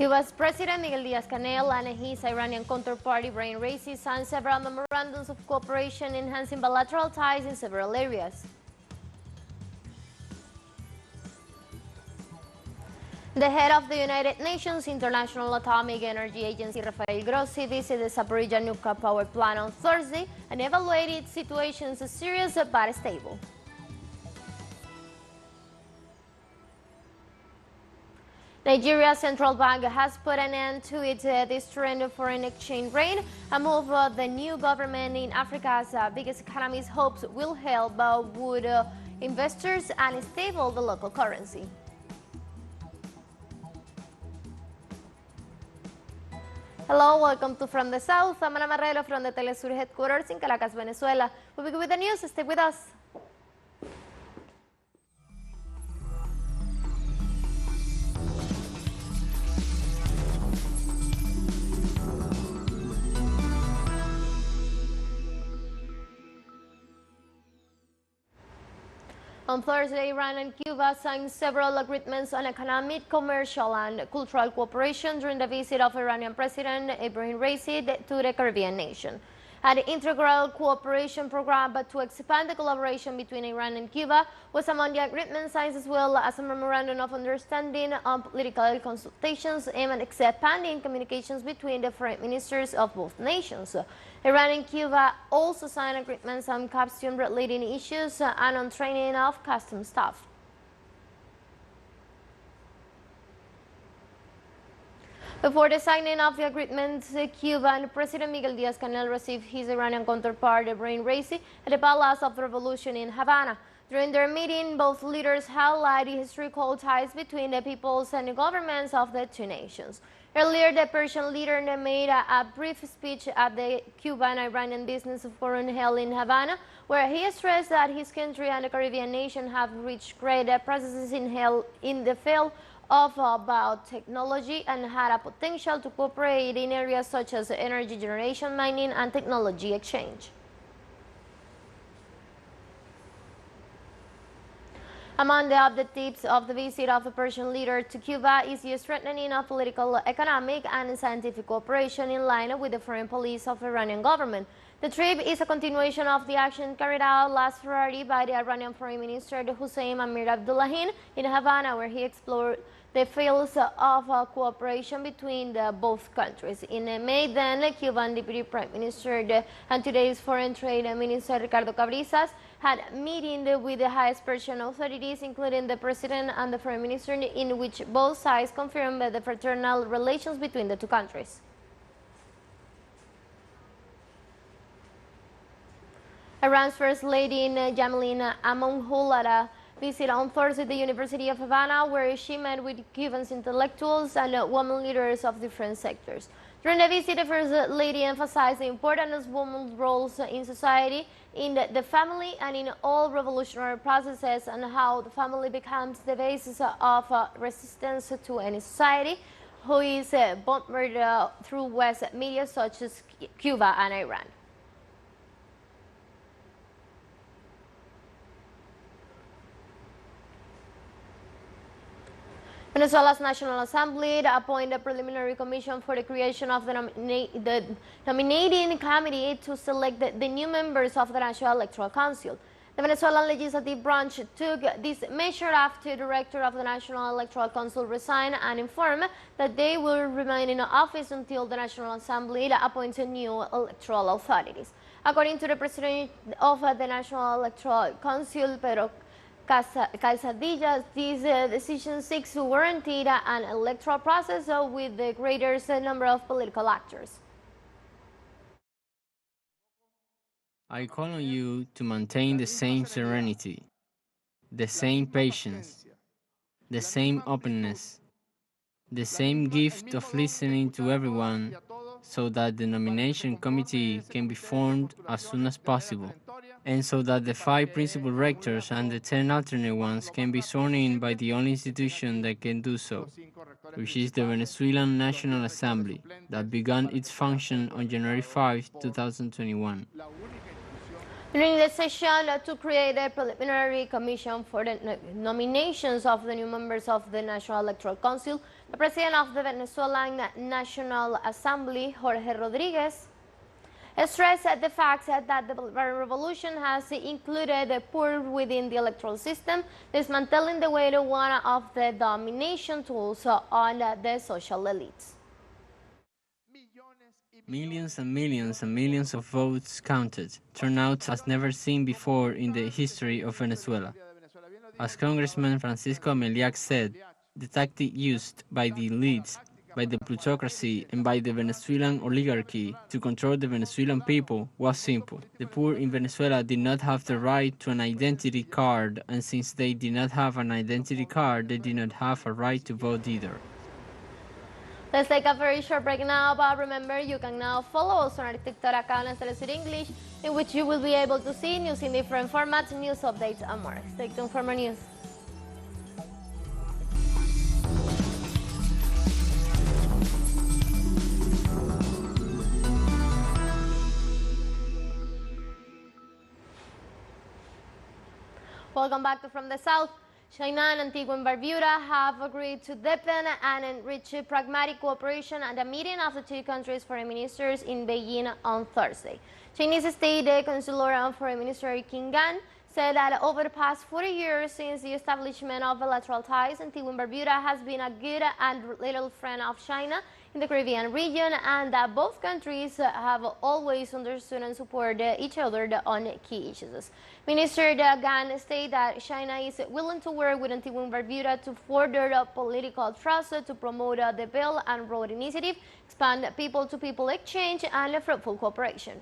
Cuba's President Miguel Díaz-Canel and his Iranian counterpart Ibrahim Raisi signed several memorandums of cooperation enhancing bilateral ties in several areas. The head of the United Nations International Atomic Energy Agency, Rafael Grossi, visited the Zaporizhzhia nuclear power plant on Thursday and evaluated situations as serious but stable. Nigeria's central bank has put an end to its distorted foreign exchange rate, a move the new government in Africa's biggest economies hopes will help wood investors and stable the local currency. Hello, welcome to From the South. I'm Ana Marrero from the teleSUR headquarters in Caracas, Venezuela. We'll begin with the news. Stay with us. On Thursday, Iran and Cuba signed several agreements on economic, commercial, and cultural cooperation during the visit of Iranian President Ibrahim Raisi to the Caribbean nation. An integral cooperation program to expand the collaboration between Iran and Cuba was among the agreements signed, as well as a memorandum of understanding on political consultations aimed at expanding communications between the foreign ministers of both nations. Iran and Cuba also signed agreements on customs-related issues and on training of customs staff. Before the signing of the agreement, Cuban President Miguel Díaz-Canel received his Iranian counterpart Ibrahim Raisi at the Palace of the Revolution in Havana. During their meeting, both leaders highlighted historical ties between the peoples and the governments of the two nations. Earlier, the Persian leader made a brief speech at the Cuban-Iranian Business Forum held in Havana, where he stressed that his country and the Caribbean nation have reached great progress in the field of biotechnology and had a potential to cooperate in areas such as energy generation, mining, and technology exchange. Among the objectives of the visit of the Persian leader to Cuba is the strengthening of political, economic, and scientific cooperation in line with the foreign policy of the Iranian government. The trip is a continuation of the action carried out last February by the Iranian Foreign Minister Hussein Amir Abdullahian in Havana, where he explored the fields of cooperation between both countries. In May, then, the Cuban Deputy Prime Minister and today's Foreign Trade Minister Ricardo Cabrizas had a meeting with the highest Persian authorities, including the President and the Foreign Minister, in which both sides confirmed the fraternal relations between the two countries. Iran's First Lady Jamelin Amonhul had a visit on Thursday at the University of Havana, where she met with Cuban intellectuals and women leaders of different sectors. During the visit, the First Lady emphasized the importance of women's roles in society, in the family, and in all revolutionary processes, and how the family becomes the basis of resistance to any society who is bombarded through West media such as Cuba and Iran. Venezuela's National Assembly appointed a preliminary commission for the creation of the nominating committee to select the new members of the National Electoral Council. The Venezuelan legislative branch took this measure after the director of the National Electoral Council resigned and informed that they will remain in office until the National Assembly appoints new electoral authorities. According to the president of the National Electoral Council, Pedro Calzadilla, this decision seeks to guarantee an electoral process with the greatest number of political actors. I call on you to maintain the same serenity, the same patience, the same openness, the same gift of listening to everyone, so that the nomination committee can be formed as soon as possible, and so that the 5 principal rectors and the 10 alternate ones can be sworn in by the only institution that can do so, which is the Venezuelan National Assembly, that began its function on January 5, 2021. During the session to create a preliminary commission for the nominations of the new members of the National Electoral Council, the president of the Venezuelan National Assembly, Jorge Rodriguez, stressed the fact that the revolution has included the poor within the electoral system, dismantling the weight of one of the domination tools on the social elites. Millions and millions and millions of votes counted, turnout as never seen before in the history of Venezuela. As Congressman Francisco Ameliak said, the tactic used by the elites, by the plutocracy, and by the Venezuelan oligarchy to control the Venezuelan people was simple. The poor in Venezuela did not have the right to an identity card, and since they did not have an identity card, they did not have a right to vote either. Let's take a very short break now, but remember you can now follow us on our TikTok account and teleSUR English, in which you will be able to see news in different formats, news updates, and more. Stay tuned for more news. Welcome back to From the South. China and Antigua and Barbuda have agreed to deepen and enrich pragmatic cooperation at a meeting of the two countries' foreign ministers in Beijing on Thursday. Chinese State Consular and Foreign Minister Qin Gan said that over the past 40 years since the establishment of bilateral ties, Antigua and Barbuda has been a good and loyal friend of China in the Caribbean region, and that both countries have always understood and supported each other on key issues. Minister Gan stated that China is willing to work with Antigua and Barbuda to further political trust, to promote the Belt and Road Initiative, expand people-to-people exchange, and fruitful cooperation.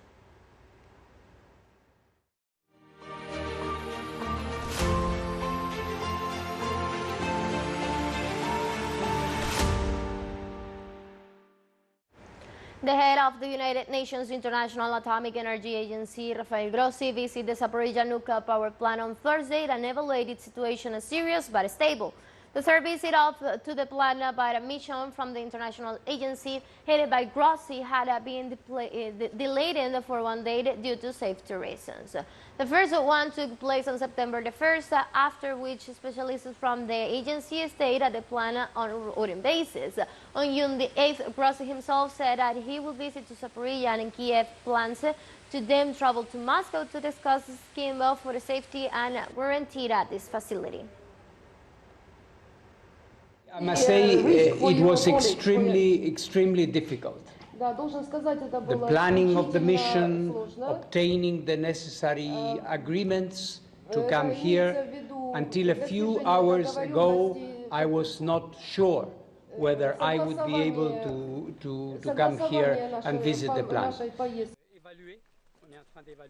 The head of the United Nations International Atomic Energy Agency, Rafael Grossi, visited the Zaporizhzhia nuclear power plant on Thursday and evaluated the situation as serious but stable. The third visit to the plant by a mission from the international agency headed by Grossi had been delayed for 1 day due to safety reasons. The first one took place on September the 1st, after which specialists from the agency stayed at the plant on a routine basis. On June the 8th, Grossi himself said that he will visit to Zaporizhzhia and Kiev plants to then travel to Moscow to discuss the scheme for the safety and guarantee at this facility. I must say it was extremely difficult. The planning of the mission, obtaining the necessary agreements to come here. Until a few hours ago, I was not sure whether I would be able to come here and visit the plant.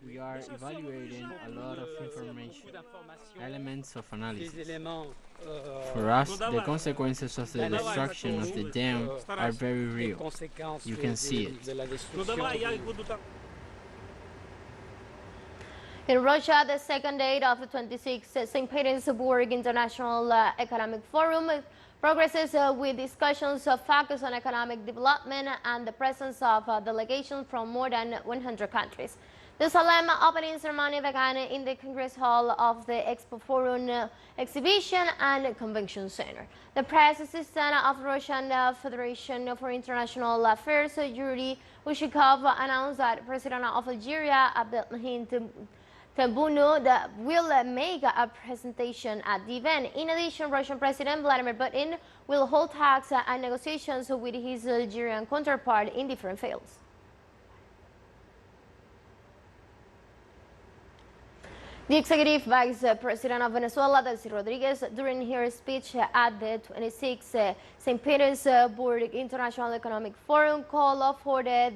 We are evaluating a lot of information, elements of analysis. For us, the consequences of the destruction of the dam are very real. You can see it. In Russia, the second day of the 26th St. Petersburg International Economic Forum progresses with discussions focused on economic development and the presence of delegations from more than 100 countries. The solemn opening ceremony began in the Congress Hall of the Expo Forum Exhibition and Convention Center. The press assistant of Russian Federation for International Affairs, Yuri Ushikov, announced that President of Algeria, Abdelmajid Tebboune, will make a presentation at the event. In addition, Russian President Vladimir Putin will hold talks and negotiations with his Algerian counterpart in different fields. The Executive Vice President of Venezuela, Delcy Rodriguez, during her speech at the 26th St. Petersburg International Economic Forum, called for the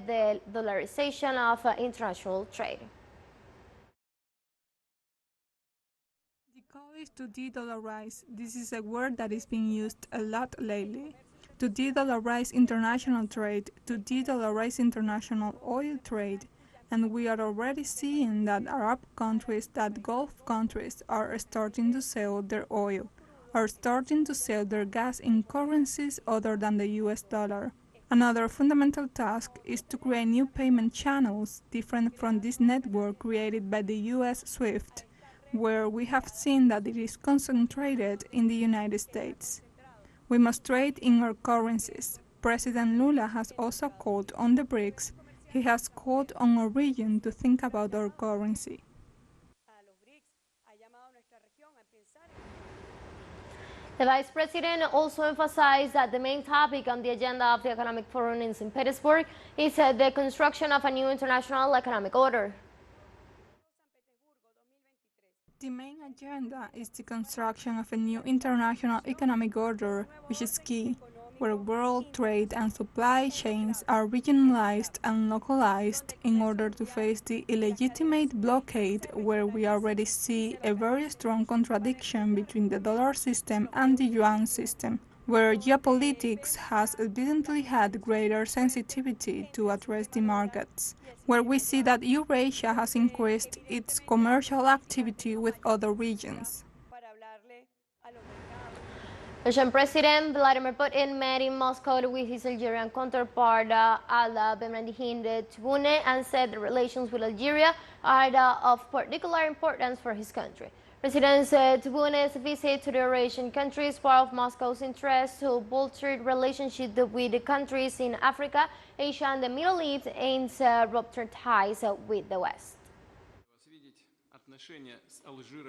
dollarization of international trade. The call is to de-dollarize. This is a word that is being used a lot lately. To de-dollarize international trade, to de-dollarize international oil trade. And we are already seeing that Arab countries, that Gulf countries, are starting to sell their oil, are starting to sell their gas in currencies other than the US dollar. Another fundamental task is to create new payment channels different from this network created by the US SWIFT, where we have seen that it is concentrated in the United States. We must trade in our currencies. President Lula has also called on the BRICS. He has called on our region to think about our currency. The Vice President also emphasized that the main topic on the agenda of the Economic Forum in St. Petersburg is the construction of a new international economic order. The main agenda is the construction of a new international economic order, which is key, where world trade and supply chains are regionalized and localized in order to face the illegitimate blockade, where we already see a very strong contradiction between the dollar system and the yuan system, where geopolitics has evidently had greater sensitivity to address the markets, where we see that Eurasia has increased its commercial activity with other regions. Russian President Vladimir Putin met in Moscow with his Algerian counterpart Benedihin Tebboune and said the relations with Algeria are of particular importance for his country. President Tebboune's visit to the Eurasian country is part of Moscow's interest to bolster relationships with the countries in Africa, Asia, and the Middle East, and rupture ties with the West.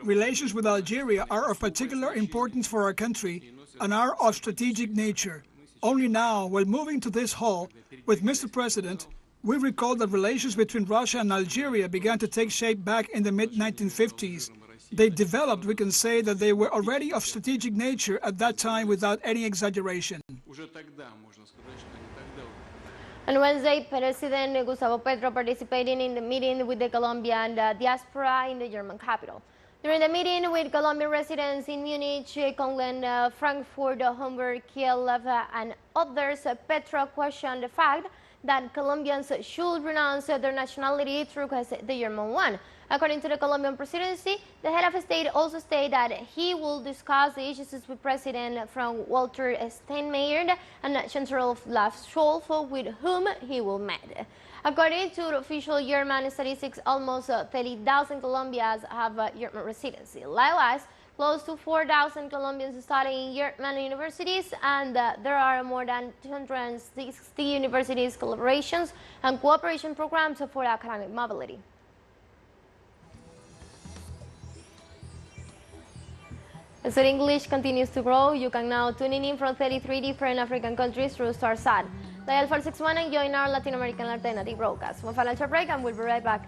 Relations with Algeria are of particular importance for our country and are of strategic nature. Only now, while moving to this hall with Mr. President, we recall that relations between Russia and Algeria began to take shape back in the mid-1950s. They developed, we can say that they were already of strategic nature at that time without any exaggeration. On Wednesday, President Gustavo Petro participated in the meeting with the Colombian diaspora in the German capital. During the meeting with Colombian residents in Munich, Cologne, Frankfurt, Hamburg, Kiev, and others, Petro questioned the fact that Colombians should renounce their nationality to request the German one. According to the Colombian presidency, the head of state also stated that he will discuss the issues with President Frank Walter Steinmeier and Chancellor Olaf Scholz, with whom he will meet. According to official German statistics, almost 30,000 Colombians have German residency. Likewise, close to 4,000 Colombians study in German universities, and there are more than 260 universities collaborations and cooperation programs for academic mobility. As English continues to grow, you can now tune in from 33 different African countries through StarSat. Dial 461 and join our Latin American alternative broadcast. One financial break and we'll be right back.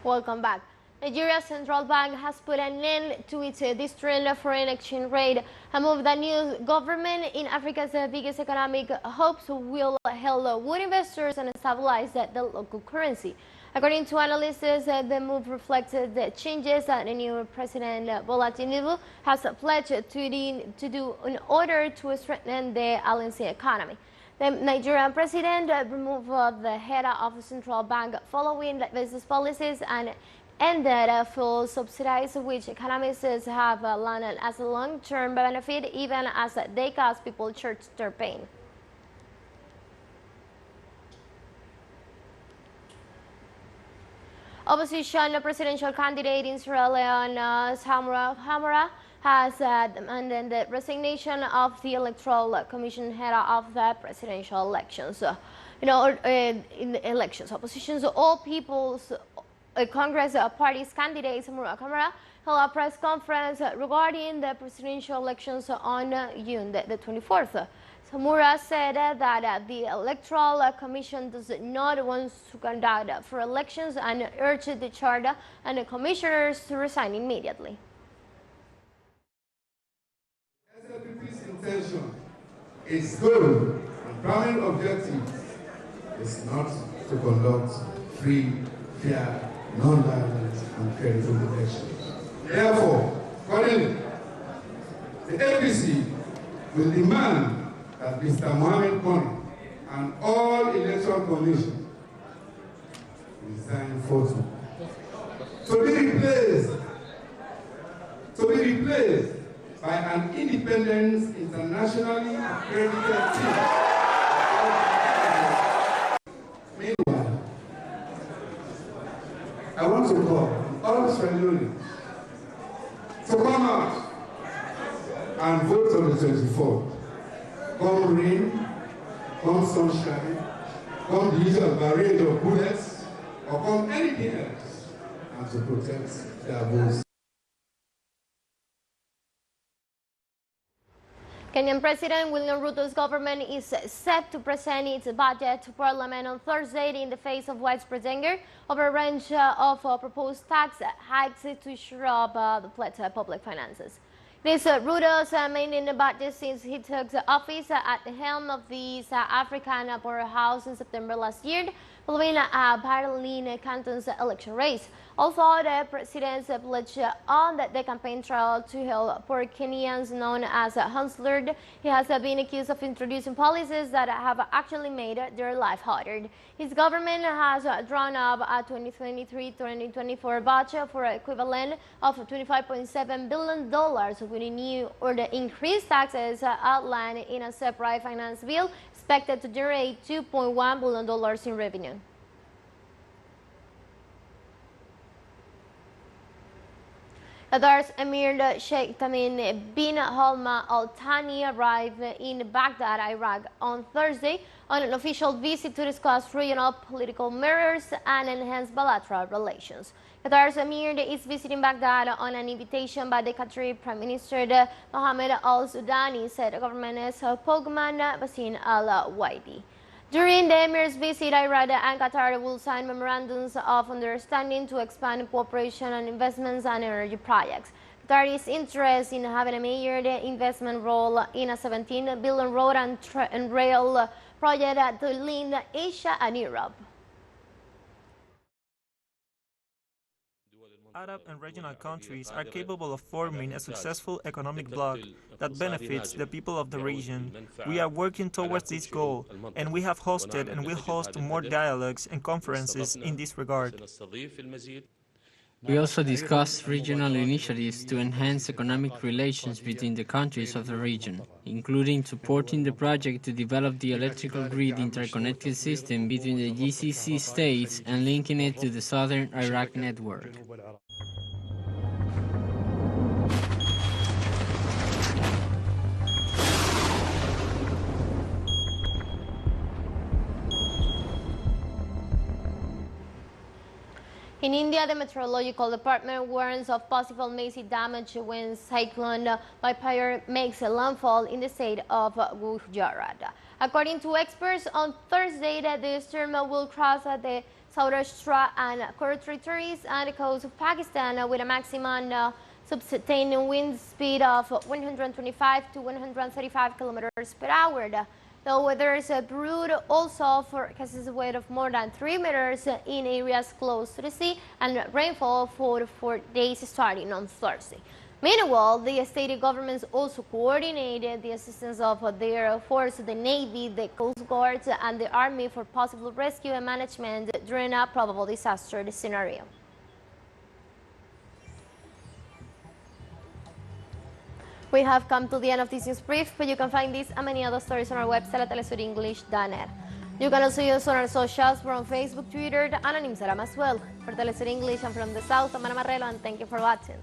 Welcome back. Nigeria's central bank has put an end to its distressed foreign exchange rate, a move that new government in Africa's biggest economic hopes will help wood investors and stabilize the local currency. According to analysts, the move reflects the changes that the new President Bola Tinubu has pledged to do in order to strengthen the island's economy. The Nigerian president removed the head of the central bank following business policies and ended full subsidies, which economists have landed as a long-term benefit, even as they cause people short-term pain. Opposition presidential candidate in Sierra Leone, Hamura, has demanded the resignation of the Electoral Commission head of the presidential elections. In the elections, opposition's All People's Congress Party's candidate Samura Kamara held a press conference regarding the presidential elections on June the 24th. Samura said that the Electoral Commission does not want to conduct for elections and urged the charter and the commissioners to resign immediately. SLPP's intention Its goal and primary objective is not to conduct free, fair, non-violent, and credible elections. Therefore, accordingly, the APC will demand that Mr. Mohamed Kony and all electoral commission resign forthwith to be replaced by an independent, internationally accredited team. Meanwhile, I want to call all Australians to come out and vote on the 24th. Come rain, come sunshine, come the usual barrage of bullets, or come anything else, and to protect their votes. Kenyan President William Ruto's government is set to present its budget to Parliament on Thursday in the face of widespread anger over a range of proposed tax hikes to shore up the public finances. This Ruto's main budget since he took office at the helm of the South African powerhouse in September last year, following a viral in Canton's election race. Also, the president's pledge on the campaign trail to help poor Kenyans known as Hunslerd. He has been accused of introducing policies that have actually made their life harder. His government has drawn up a 2023-2024 budget for equivalent of $25.7 billion with new or the increased taxes outlined in a separate finance bill expected to generate $2.1 billion in revenue. Qatar's Emir Sheikh Tamim bin Hamad Al Thani arrived in Baghdad, Iraq on Thursday on an official visit to discuss regional political matters and enhance bilateral relations. Qatar's Emir is visiting Baghdad on an invitation by the Qatari Prime Minister Mohammed Al Sudani, said government spokesman Basim Al Waidi. During the Emir's visit, Iran and Qatar will sign memorandums of understanding to expand cooperation on investments and energy projects. Qatar is interested in having a major investment role in a $17 billion road and rail project to link Asia and Europe. Arab and regional countries are capable of forming a successful economic bloc that benefits the people of the region. We are working towards this goal, and we have hosted and will host more dialogues and conferences in this regard. We also discussed regional initiatives to enhance economic relations between the countries of the region, including supporting the project to develop the electrical grid interconnected system between the GCC states and linking it to the southern Iraq network. In India, the Meteorological Department warns of possible massive damage when cyclone Vaipur makes a landfall in the state of Gujarat. According to experts, on Thursday, the storm will cross the Saurashtra and Kor territories and the coast of Pakistan with a maximum sustained wind speed of 125 to 135 kilometers per hour. The weather is brewed also forecasts a wave of more than 3 meters in areas close to the sea and rainfall for 4 days starting on Thursday. Meanwhile, the state governments also coordinated the assistance of their Air Force, the Navy, the Coast Guard, and the Army for possible rescue and management during a probable disaster scenario. We have come to the end of this news brief, but you can find this and many other stories on our website at telesurenglish.net. You can also use on our socials. We're on Facebook, Twitter, and on Instagram as well. For TeleSUR English, I'm from the South, I'm Ana Marrero, and thank you for watching.